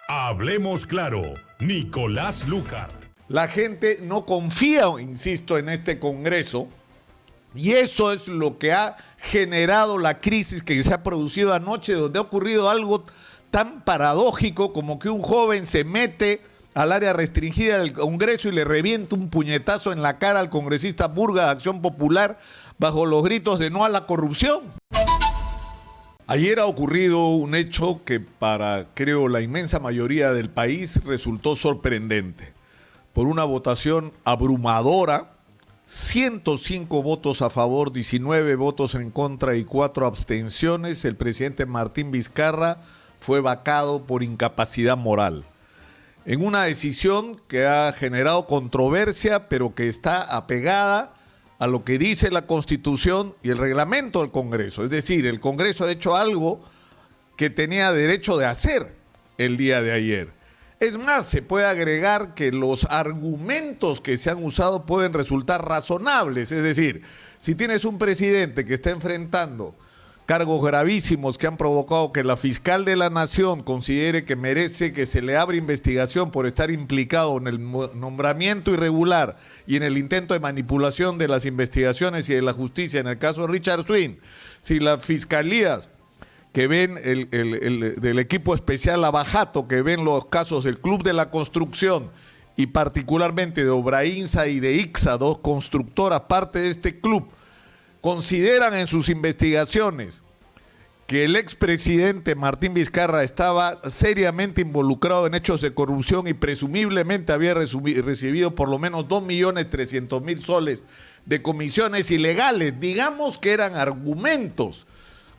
Hablemos claro, Nicolás Lucar. La gente no confía, insisto, en este Congreso, y eso es lo que ha generado la crisis que se ha producido anoche, donde ha ocurrido algo tan paradójico como que un joven se mete al área restringida del Congreso y le revienta un puñetazo en la cara al congresista Burga de Acción Popular bajo los gritos de no a la corrupción. Ayer ha ocurrido un hecho que para, creo, la inmensa mayoría del país resultó sorprendente. Por una votación abrumadora, 105 votos a favor, 19 votos en contra y 4 abstenciones, el presidente Martín Vizcarra fue vacado por incapacidad moral. En una decisión que ha generado controversia, pero que está apegada a lo que dice la Constitución y el reglamento del Congreso. Es decir, el Congreso ha hecho algo que tenía derecho de hacer el día de ayer. Es más, se puede agregar que los argumentos que se han usado pueden resultar razonables. Es decir, si tienes un presidente que está enfrentando cargos gravísimos que han provocado que la fiscal de la Nación considere que merece que se le abra investigación por estar implicado en el nombramiento irregular y en el intento de manipulación de las investigaciones y de la justicia en el caso de Richard Swing, si las fiscalías que ven del equipo especial Abajato, que ven los casos del Club de la Construcción y particularmente de Obrainsa y de ICSA, dos constructoras, parte de este club, consideran en sus investigaciones que el expresidente Martín Vizcarra estaba seriamente involucrado en hechos de corrupción y presumiblemente había recibido por lo menos 2.300.000 soles de comisiones ilegales. Digamos que eran argumentos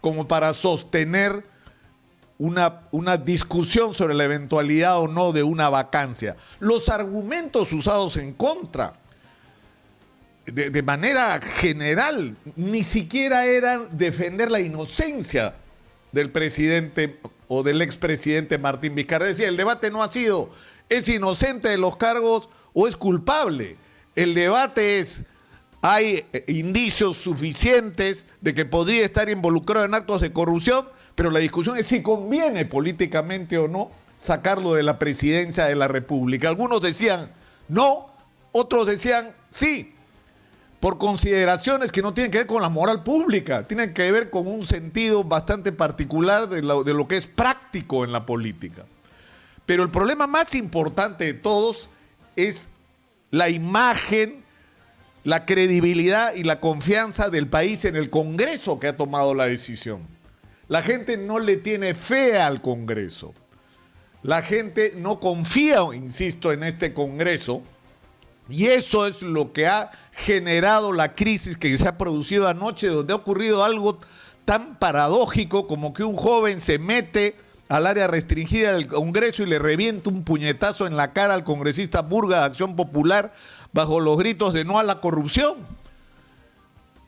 como para sostener una discusión sobre la eventualidad o no de una vacancia. Los argumentos usados en contra de manera general, ni siquiera eran defender la inocencia del presidente o del expresidente Martín Vizcarra. Es decir, el debate no ha sido, ¿es inocente de los cargos o es culpable? El debate es, ¿hay indicios suficientes de que podría estar involucrado en actos de corrupción? Pero la discusión es si conviene políticamente o no sacarlo de la presidencia de la República. Algunos decían no, otros decían sí, por consideraciones que no tienen que ver con la moral pública, tienen que ver con un sentido bastante particular de lo que es práctico en la política. Pero el problema más importante de todos es la imagen, la credibilidad y la confianza del país en el Congreso que ha tomado la decisión. La gente no le tiene fe al Congreso. La gente no confía, insisto, en este Congreso. Y eso es lo que ha generado la crisis que se ha producido anoche, donde ha ocurrido algo tan paradójico como que un joven se mete al área restringida del Congreso y le revienta un puñetazo en la cara al congresista Burga de Acción Popular bajo los gritos de no a la corrupción,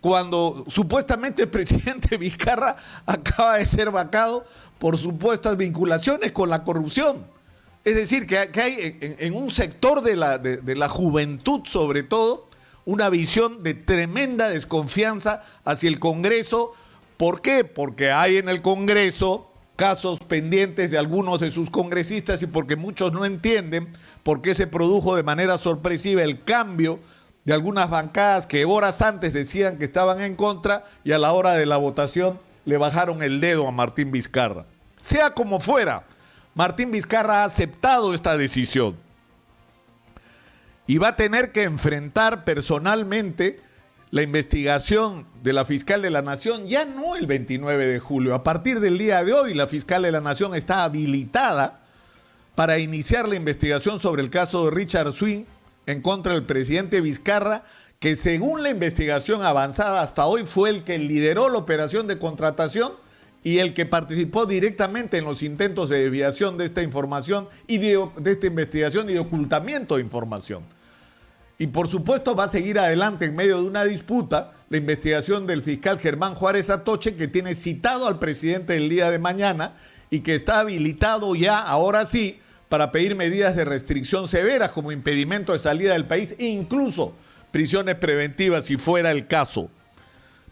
cuando supuestamente el presidente Vizcarra acaba de ser vacado por supuestas vinculaciones con la corrupción. Es decir, que hay en un sector de la juventud, sobre todo, una visión de tremenda desconfianza hacia el Congreso. ¿Por qué? Porque hay en el Congreso casos pendientes de algunos de sus congresistas y porque muchos no entienden por qué se produjo de manera sorpresiva el cambio de algunas bancadas que horas antes decían que estaban en contra y a la hora de la votación le bajaron el dedo a Martín Vizcarra. Sea como fuera, Martín Vizcarra ha aceptado esta decisión y va a tener que enfrentar personalmente la investigación de la fiscal de la Nación, ya no el 29 de julio. A partir del día de hoy, la fiscal de la Nación está habilitada para iniciar la investigación sobre el caso de Richard Swing en contra del presidente Vizcarra, que según la investigación avanzada hasta hoy fue el que lideró la operación de contratación y el que participó directamente en los intentos de desviación de esta información y de esta investigación y de ocultamiento de información. Y por supuesto va a seguir adelante en medio de una disputa la investigación del fiscal Germán Juárez Atoche, que tiene citado al presidente el día de mañana y que está habilitado ya, ahora sí, para pedir medidas de restricción severas como impedimento de salida del país e incluso prisiones preventivas si fuera el caso.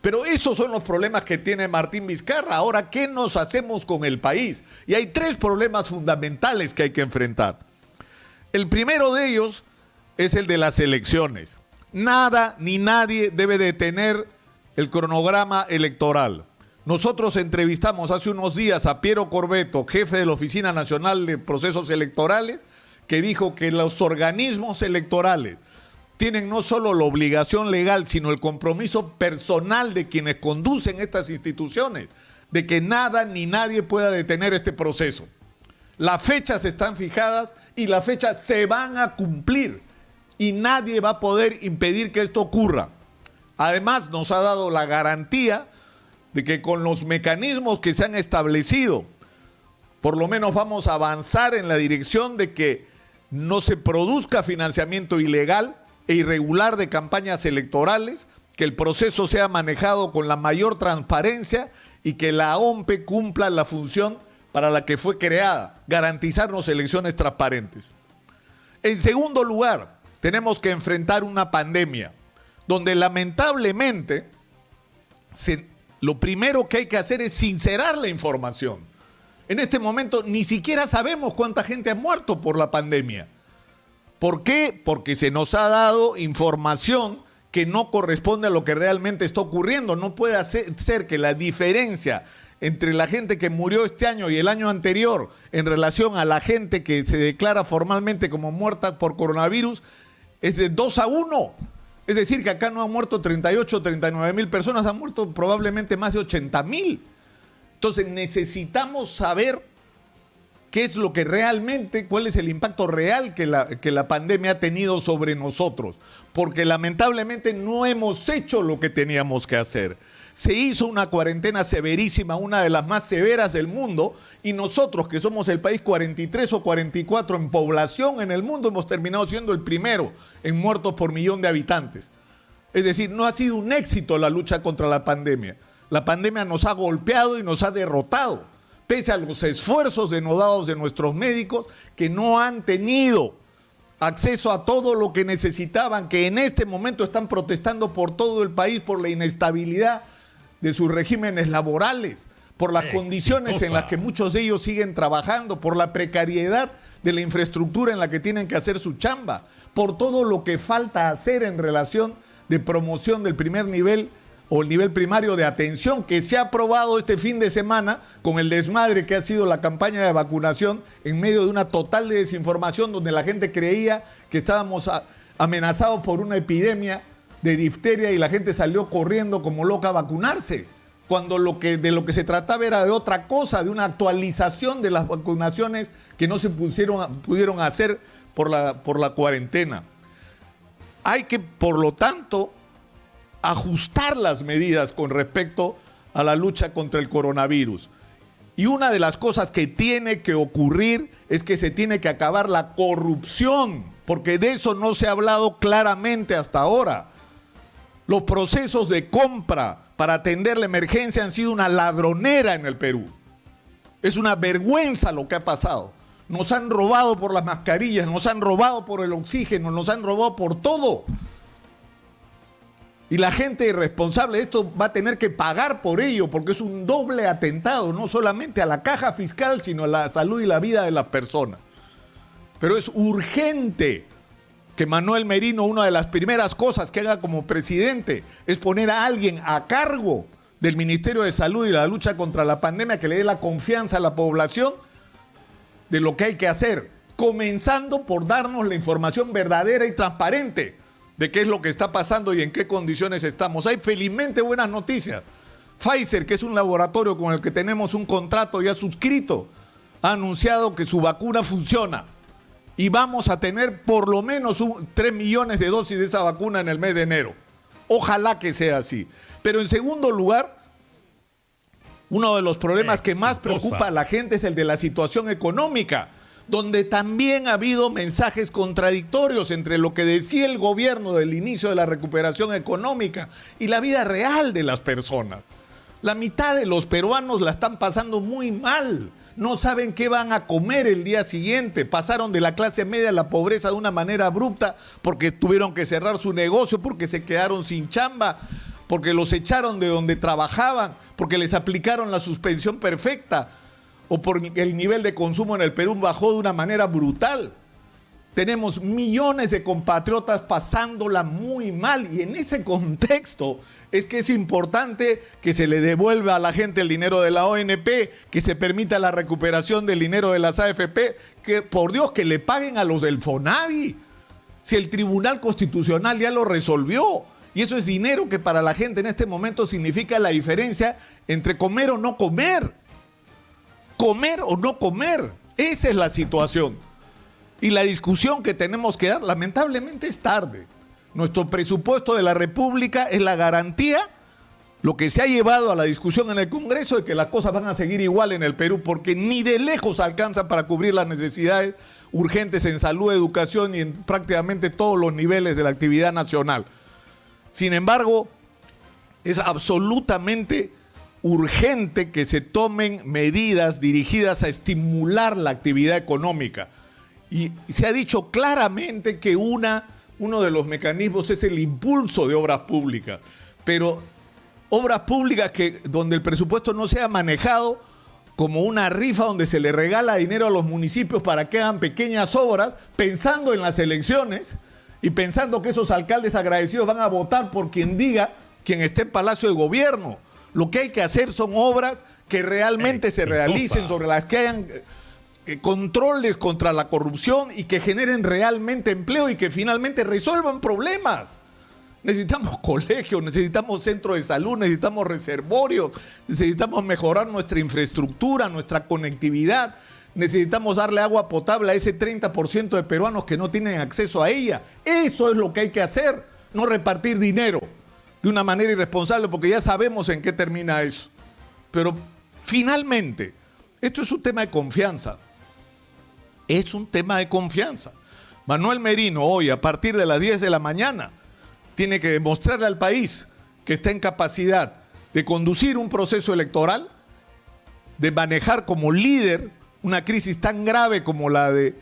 Pero esos son los problemas que tiene Martín Vizcarra. Ahora, ¿qué nos hacemos con el país? Y hay 3 problemas fundamentales que hay que enfrentar. El primero de ellos es el de las elecciones. Nada ni nadie debe detener el cronograma electoral. Nosotros entrevistamos hace unos días a Piero Corbeto, jefe de la Oficina Nacional de Procesos Electorales, que dijo que los organismos electorales tienen no solo la obligación legal, sino el compromiso personal de quienes conducen estas instituciones, de que nada ni nadie pueda detener este proceso. Las fechas están fijadas y las fechas se van a cumplir y nadie va a poder impedir que esto ocurra. Además, nos ha dado la garantía de que con los mecanismos que se han establecido, por lo menos vamos a avanzar en la dirección de que no se produzca financiamiento ilegal e irregular de campañas electorales, que el proceso sea manejado con la mayor transparencia y que la OMPE cumpla la función para la que fue creada, garantizarnos elecciones transparentes. En segundo lugar, tenemos que enfrentar una pandemia, donde lamentablemente lo primero que hay que hacer es sincerar la información. En este momento ni siquiera sabemos cuánta gente ha muerto por la pandemia. ¿Por qué? Porque se nos ha dado información que no corresponde a lo que realmente está ocurriendo. No puede ser que la diferencia entre la gente que murió este año y el año anterior en relación a la gente que se declara formalmente como muerta por coronavirus es de 2-1. Es decir, que acá no han muerto 38 o 39 mil personas, han muerto probablemente más de 80.000. Entonces necesitamos saber qué es lo que realmente, cuál es el impacto real que la pandemia ha tenido sobre nosotros, porque lamentablemente no hemos hecho lo que teníamos que hacer. Se hizo una cuarentena severísima, una de las más severas del mundo, y nosotros, que somos el país 43 o 44 en población en el mundo, hemos terminado siendo el primero en muertos por millón de habitantes. Es decir, no ha sido un éxito la lucha contra la pandemia. La pandemia nos ha golpeado y nos ha derrotado, pese a los esfuerzos denodados de nuestros médicos que no han tenido acceso a todo lo que necesitaban, que en este momento están protestando por todo el país por la inestabilidad de sus regímenes laborales, por las condiciones en las que muchos de ellos siguen trabajando, por la precariedad de la infraestructura en la que tienen que hacer su chamba, por todo lo que falta hacer en relación de promoción del primer nivel o el nivel primario de atención que se ha aprobado este fin de semana con el desmadre que ha sido la campaña de vacunación en medio de una total desinformación donde la gente creía que estábamos amenazados por una epidemia de difteria y la gente salió corriendo como loca a vacunarse, cuando de lo que se trataba era de otra cosa, de una actualización de las vacunaciones que no se pudieron hacer por la cuarentena. Hay que, por lo tanto, ajustar las medidas con respecto a la lucha contra el coronavirus. Y una de las cosas que tiene que ocurrir es que se tiene que acabar la corrupción, porque de eso no se ha hablado claramente hasta ahora. Los procesos de compra para atender la emergencia han sido una ladronera en el Perú. Es una vergüenza lo que ha pasado. Nos han robado por las mascarillas, nos han robado por el oxígeno, nos han robado por todo. Y la gente irresponsable de esto va a tener que pagar por ello, porque es un doble atentado, no solamente a la caja fiscal, sino a la salud y la vida de las personas. Pero es urgente que Manuel Merino, una de las primeras cosas que haga como presidente, es poner a alguien a cargo del Ministerio de Salud y la lucha contra la pandemia, que le dé la confianza a la población de lo que hay que hacer, comenzando por darnos la información verdadera y transparente de qué es lo que está pasando y en qué condiciones estamos. Hay felizmente buenas noticias. Pfizer, que es un laboratorio con el que tenemos un contrato ya suscrito, ha anunciado que su vacuna funciona y vamos a tener por lo menos 3 millones de dosis de esa vacuna en el mes de enero. Ojalá que sea así. Pero en segundo lugar, uno de los problemas que más preocupa a la gente es el de la situación económica, donde también ha habido mensajes contradictorios entre lo que decía el gobierno del inicio de la recuperación económica y la vida real de las personas. La mitad de los peruanos la están pasando muy mal. No saben qué van a comer el día siguiente. Pasaron de la clase media a la pobreza de una manera abrupta porque tuvieron que cerrar su negocio, porque se quedaron sin chamba, porque los echaron de donde trabajaban, porque les aplicaron la suspensión perfecta o porque el nivel de consumo en el Perú bajó de una manera brutal. Tenemos millones de compatriotas pasándola muy mal y en ese contexto es que es importante que se le devuelva a la gente el dinero de la ONP, que se permita la recuperación del dinero de las AFP, que por Dios que le paguen a los del FONAVI, si el Tribunal Constitucional ya lo resolvió. Y eso es dinero que para la gente en este momento significa la diferencia entre comer o no comer. Comer o no comer. Esa es la situación. Y la discusión que tenemos que dar, lamentablemente, es tarde. Nuestro presupuesto de la República es la garantía, lo que se ha llevado a la discusión en el Congreso, de que las cosas van a seguir igual en el Perú, porque ni de lejos alcanzan para cubrir las necesidades urgentes en salud, educación y en prácticamente todos los niveles de la actividad nacional. Sin embargo, es absolutamente urgente que se tomen medidas dirigidas a estimular la actividad económica. Y se ha dicho claramente que uno de los mecanismos es el impulso de obras públicas, pero obras públicas donde el presupuesto no sea manejado como una rifa donde se le regala dinero a los municipios para que hagan pequeñas obras, pensando en las elecciones y pensando que esos alcaldes agradecidos van a votar por quien esté en Palacio de Gobierno. Lo que hay que hacer son obras que realmente se realicen, sobre las que hayan controles contra la corrupción y que generen realmente empleo y que finalmente resuelvan problemas. Necesitamos colegios, necesitamos centros de salud, necesitamos reservorios, necesitamos mejorar nuestra infraestructura, nuestra conectividad, necesitamos darle agua potable a ese 30% de peruanos que no tienen acceso a ella. Eso es lo que hay que hacer, no repartir dinero de una manera irresponsable, porque ya sabemos en qué termina eso. Pero finalmente, esto es un tema de confianza. Es un tema de confianza. Manuel Merino hoy, a partir de las 10 de la mañana, tiene que demostrarle al país que está en capacidad de conducir un proceso electoral, de manejar como líder una crisis tan grave como la del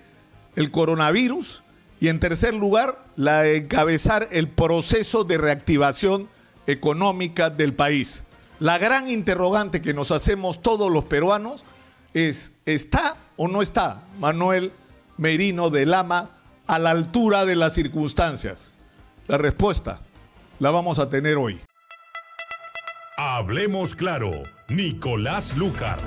coronavirus y, en tercer lugar, la de encabezar el proceso de reactivación económica del país. La gran interrogante que nos hacemos todos los peruanos es: ¿está o no está Manuel Merino de Lama a la altura de las circunstancias? La respuesta la vamos a tener hoy. Hablemos claro, Nicolás Lúcar.